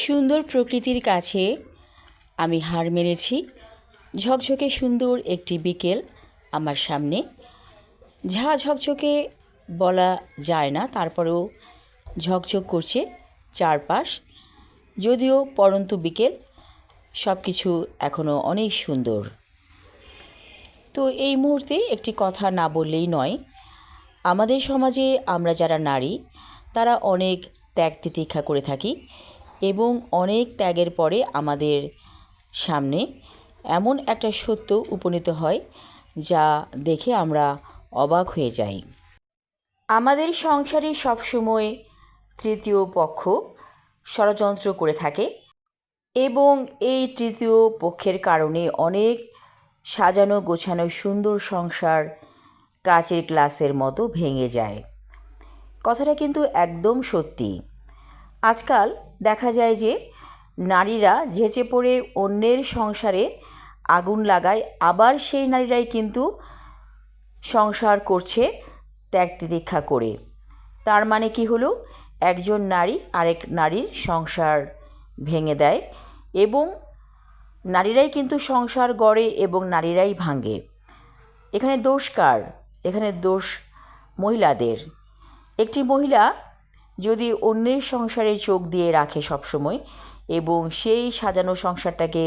সুন্দর প্রকৃতির কাছে আমি হার মেনেছি। ঝকঝকে সুন্দর একটি বিকেল আমার সামনে। ঝকঝকে বলা যায় না, তারপরেও ঝকঝক করছে চারপাশ। যদিও পড়ন্ত বিকেল, সব কিছু এখনও অনেক সুন্দর। তো এই মুহূর্তে একটি কথা না বললেই নয়। আমাদের সমাজে আমরা যারা নারী, তারা অনেক ত্যাগ তিতিক্ষা করে থাকি এবং অনেক ত্যাগের পরে আমাদের সামনে এমন একটা সত্য উপনীত হয় যা দেখে আমরা অবাক হয়ে যাই। আমাদের সংসারে সবসময় তৃতীয় পক্ষ ষড়যন্ত্র করে থাকে এবং এই তৃতীয় পক্ষের কারণে অনেক সাজানো গোছানো সুন্দর সংসার কাচের গ্লাসের মতো ভেঙে যায়। কথাটা কিন্তু একদম সত্যি। আজকাল দেখা যায় যে নারীরা ঝেঁচে পড়ে অন্যের সংসারে আগুন লাগায়, আবার সেই নারীরাই কিন্তু সংসার করছে ত্যাগ তিতিক্ষা করে। তার মানে কি হলো, একজন নারী আরেক নারীর সংসার ভেঙে দেয় এবং নারীরাই কিন্তু সংসার গড়ে এবং নারীরাই ভাঙে। এখানে দোষ কার? এখানে দোষ মহিলাদের। একটি মহিলা যদি অন্যের সংসারে চোখ দিয়ে রাখে সবসময় এবং সেই সাজানো সংসারটাকে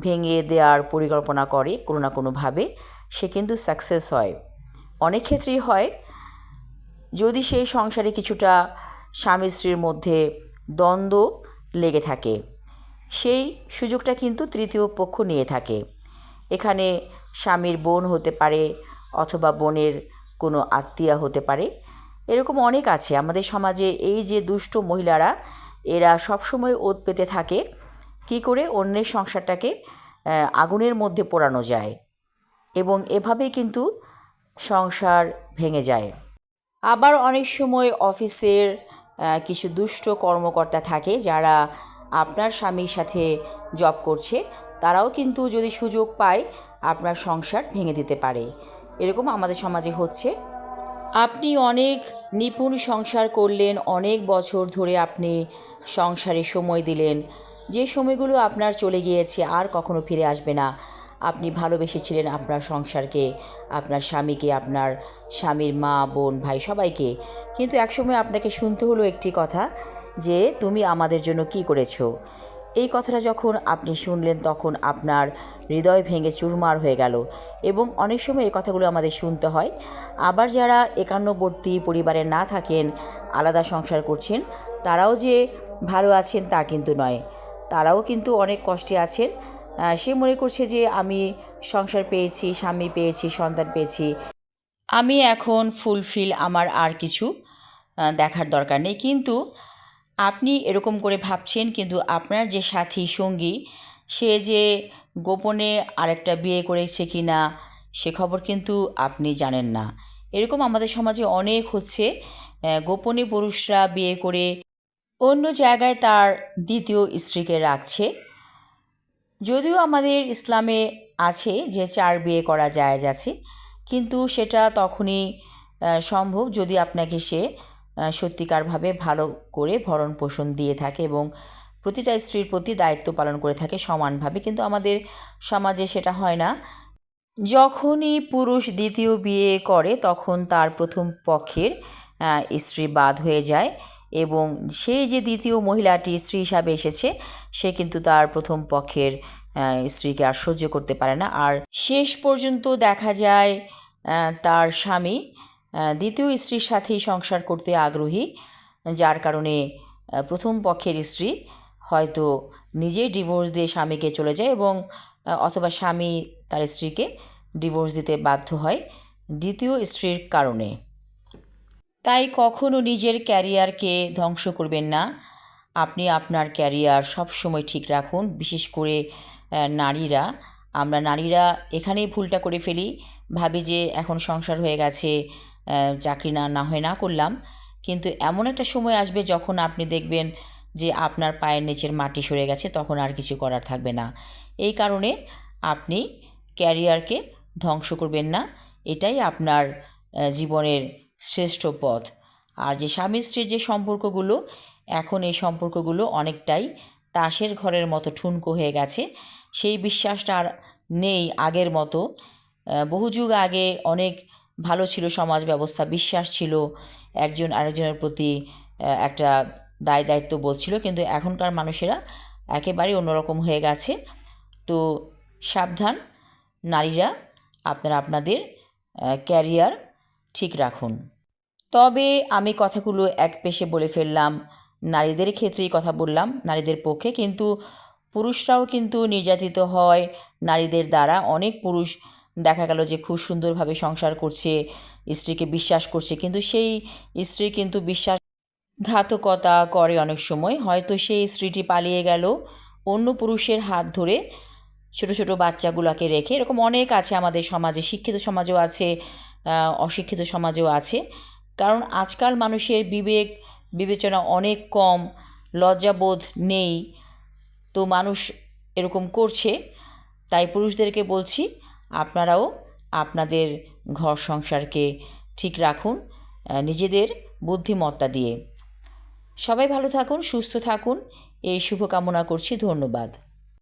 ভেঙে দেওয়ার পরিকল্পনা করে কোনো না কোনোভাবে, সে কিন্তু সাকসেস হয়। অনেক ক্ষেত্রেই হয়। যদি সেই সংসারে কিছুটা স্বামী স্ত্রীর মধ্যে দ্বন্দ্ব লেগে থাকে, সেই সুযোগটা কিন্তু তৃতীয় পক্ষ নিয়ে থাকে। এখানে স্বামীর বোন হতে পারে অথবা বোনের কোনো আত্মীয়া হতে পারে। এরকম অনেক আছে আমাদের সমাজে। এই যে দুষ্ট মহিলারা, এরা সবসময় ওত পেতে থাকে কী করে অন্যের সংসারটাকে আগুনের মধ্যে পোড়ানো যায়, এবং এভাবেই কিন্তু সংসার ভেঙে যায়। আবার অনেক সময় অফিসের কিছু দুষ্ট কর্মকর্তা থাকে যারা আপনার স্বামীর সাথে জব করছে, তারাও কিন্তু যদি সুযোগ পায় আপনার সংসার ভেঙে দিতে পারে। এরকম আমাদের সমাজে হচ্ছে। আপনি অনেক নিপুণ সংসার করলেন, অনেক বছর ধরে আপনি সংসারে সময় দিলেন, যে সময়গুলো আপনার চলে গিয়েছে আর কখনো ফিরে আসবে না। আপনি ভালোবেসেছিলেন আপনার সংসারকে, আপনার স্বামীকে, আপনার স্বামীর মা বোন ভাই সবাইকে, কিন্তু একসময় আপনাকে শুনতে হলো একটি কথা যে তুমি আমাদের জন্য কী করেছো। এই কথাটা যখন আপনি শুনলেন তখন আপনার হৃদয় ভেঙে চুরমার হয়ে গেল। এবং অনেক সময় এই কথাগুলো আমাদের শুনতে হয়। আবার যারা একান্নবর্তী পরিবারে না থাকেন, আলাদা সংসার করছেন, তারাও যে ভালো আছেন তা কিন্তু নয়। তারাও কিন্তু অনেক কষ্টে আছেন। সে মনে করছে যে আমি সংসার পেয়েছি, স্বামী পেয়েছি, সন্তান পেয়েছি, আমি এখন ফুলফিল, আমার আর কিছু দেখার দরকার নেই। কিন্তু আপনি এরকম করে ভাবছেন, কিন্তু আপনার যে সাথী সঙ্গী, সে যে গোপনে আরেকটা বিয়ে করেছে কি না সে খবর কিন্তু আপনি জানেন না। এরকম আমাদের সমাজে অনেক হচ্ছে। গোপনে পুরুষরা বিয়ে করে অন্য জায়গায় তার দ্বিতীয় স্ত্রীকে রাখছে। যদিও আমাদের ইসলামে আছে যে 4 বিয়ে করা জায়েজ আছে, কিন্তু সেটা তখনই সম্ভব যদি আপনাকে সে সত্যিকারভাবে ভালো করে ভরণ পোষণ দিয়ে থাকে এবং প্রতিটা স্ত্রীর প্রতি দায়িত্ব পালন করে থাকে সমানভাবে। কিন্তু আমাদের সমাজে সেটা হয় না। যখনই পুরুষ দ্বিতীয় বিয়ে করে তখন তার প্রথম পক্ষের স্ত্রী বাদ হয়ে যায় এবং সেই যে দ্বিতীয় মহিলাটি স্ত্রী হিসাবে এসেছে, সে কিন্তু তার প্রথম পক্ষের স্ত্রীকে আর সহ্য করতে পারে না। আর শেষ পর্যন্ত দেখা যায় তার স্বামী দ্বিতীয় স্ত্রীর সাথেই সংসার করতে আগ্রহী, যার কারণে প্রথম পক্ষের স্ত্রী হয়তো নিজেই ডিভোর্স দিয়ে স্বামীকে চলে যায় এবং অথবা স্বামী তার স্ত্রীকে ডিভোর্স দিতে বাধ্য হয় দ্বিতীয় স্ত্রীর কারণে। তাই কখনো নিজের ক্যারিয়ারকে ধ্বংস করবেন না। আপনি আপনার ক্যারিয়ার সবসময় ঠিক রাখুন। বিশেষ করে নারীরা, আমরা নারীরা এখানেই ভুলটা করে ফেলি, ভাবি যে এখন সংসার হয়ে গেছে, চাকরি না হয় না করলাম। কিন্তু এমন একটা সময় আসবে যখন আপনি দেখবেন যে আপনার পায়ের নিচের মাটি সরে গেছে, তখন আর কিছু করার থাকবে না। এই কারণে আপনি ক্যারিয়ারকে ধ্বংস করবেন না। এটাই আপনার জীবনের শ্রেষ্ঠ পথ। আর যে স্বামী স্ত্রীর যে সম্পর্কগুলো এখন এই সম্পর্কগুলো অনেকটাই তাসের ঘরের মতো ঠুনকো হয়ে গেছে। সেই বিশ্বাসটা আর নেই আগের মতো। বহু যুগ আগে অনেক ভালো ছিল সমাজ ব্যবস্থা, বিশ্বাস ছিল, একজন আরেকজনের প্রতি একটা দায় দায়িত্ব বোধ ছিল, কিন্তু এখনকার মানুষেরা একেবারেই অন্যরকম হয়ে গেছে। তো সাবধান নারীরা, আপনারা আপনাদের ক্যারিয়ার ঠিক রাখুন। তবে আমি কথাগুলো একপেশে বলে ফেললাম, নারীদের ক্ষেত্রেই কথা বললাম, নারীদের পক্ষে, কিন্তু পুরুষরাও কিন্তু নির্যাতিত হয় নারীদের দ্বারা। অনেক পুরুষ দেখা গেল যে খুব সুন্দরভাবে সংসার করছে, স্ত্রীকে বিশ্বাস করছে, কিন্তু সেই স্ত্রী কিন্তু বিশ্বাসঘাতকতা করে অনেক সময়। হয়তো সেই স্ত্রীটি পালিয়ে গেল অন্য পুরুষের হাত ধরে, ছোট ছোট বাচ্চাগুলোকে রেখে। এরকম অনেক আছে আমাদের সমাজে, শিক্ষিত সমাজেও আছে, অশিক্ষিত সমাজেও আছে। কারণ আজকাল মানুষের বিবেক বিবেচনা অনেক কম, লজ্জাবোধ নেই, তো মানুষ এরকম করছে। তাই পুরুষদেরকে বলছি, আপনারাও আপনাদের ঘর সংসারকে ঠিক রাখুন নিজেদের বুদ্ধিমত্তা দিয়ে। সবাই ভালো থাকুন, সুস্থ থাকুন, এই শুভকামনা করছি। ধন্যবাদ।